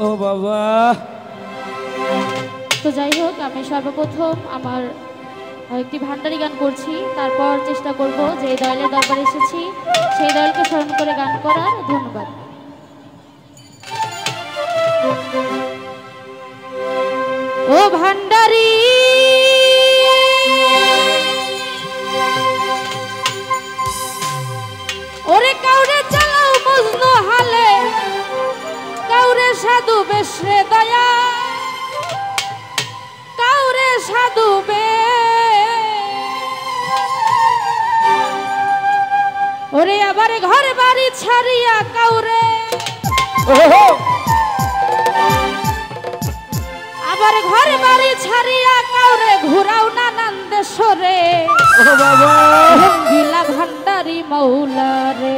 ও বাবা। তো যাই হোক, আমি সর্বপ্রথম আমার একটি ভান্ডারি গান করছি, তারপর চেষ্টা করব যে দয়ালের দরবারে এসেছি সেই দয়ালকে স্মরণ করে গান করার। ধন্যবাদ। ও ভান্ডারি ওরে কাউরে চালাও মজনু হালে, কাউরে সাধু বেশরে দয়া, কাউরে সাধু বে ওরে আবার ঘর বাড়ি ছাড়িয়া কাউরে, আবার ঘর বাড়ি ছাড়িয়া কাউরে ঘুরাও নানান দেশরে। ও বাবা রঙ্গিলা ভান্ডারি মৌলা রে।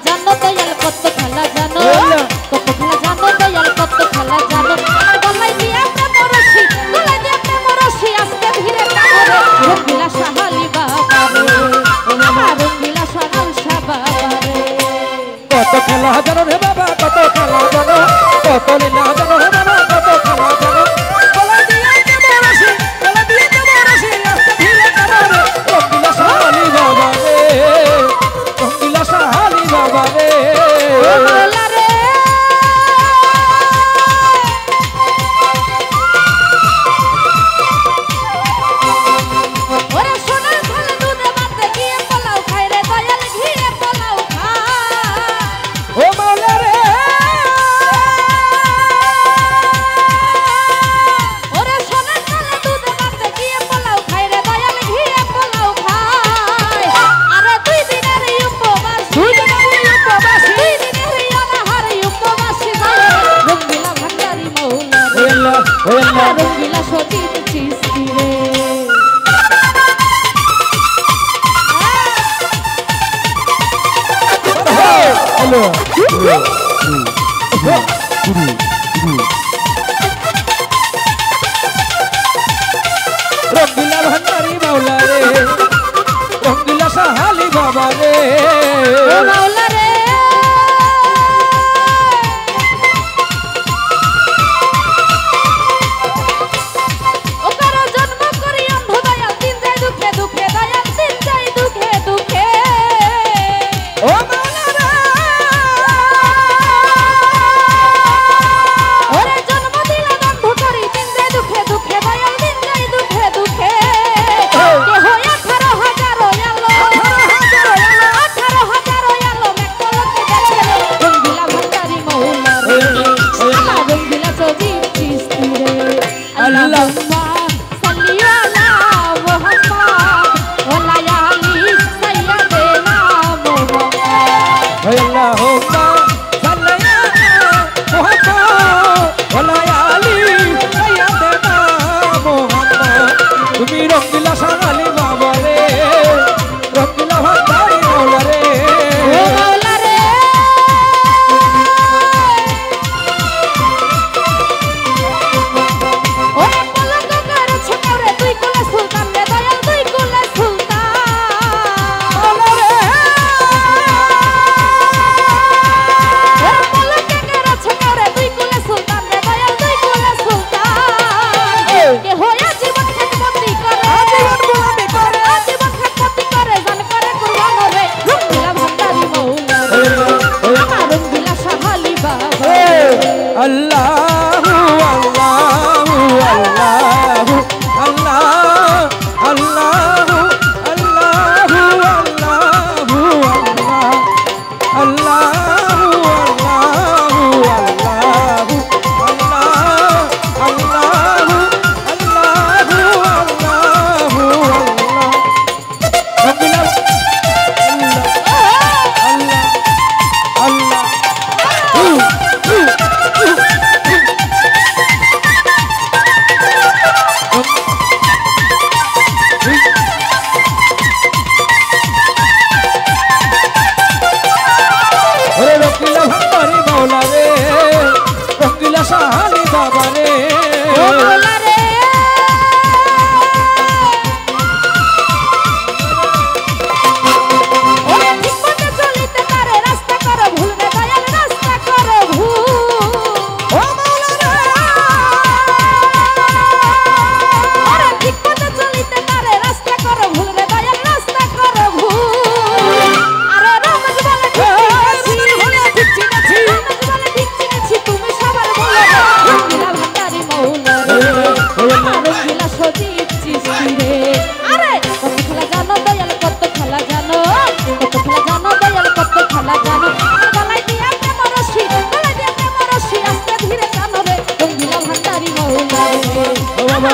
জানো দয়াল কত খেলা জানো, কত খেলা জানো দয়াল কত খেলা জানো। গলায় দিয়ে প্রেম রশি, গলায় দিয়ে প্রেম রশি, আজকে ধীরে কামড়ে রঙ্গিলা সাহালি বাবা রে, রঙ্গিলা সাহাল শাহ বাবা রে। কত খেলা জানো রে বাবা, কত খেলা জানো, কত লীলা জানো রে বাবা, কত খেলা জানো। গলায় দিয়ে প্রেম রশি, গলায় দিয়ে প্রেম রশি, আজকে ধীরে কামড়ে রঙ্গিলা সাহালি বাবা রে, রঙ্গিলা সাহালি বাবা রে। রঙ্গিলা সজিত চিস্তি রে। রঙ্গিলা ভান্ডারি মাওলা রে, রঙ্গিলা সাহালি বাবা রে। মাওলা রে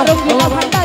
রঙ্গিলা ভান্ডার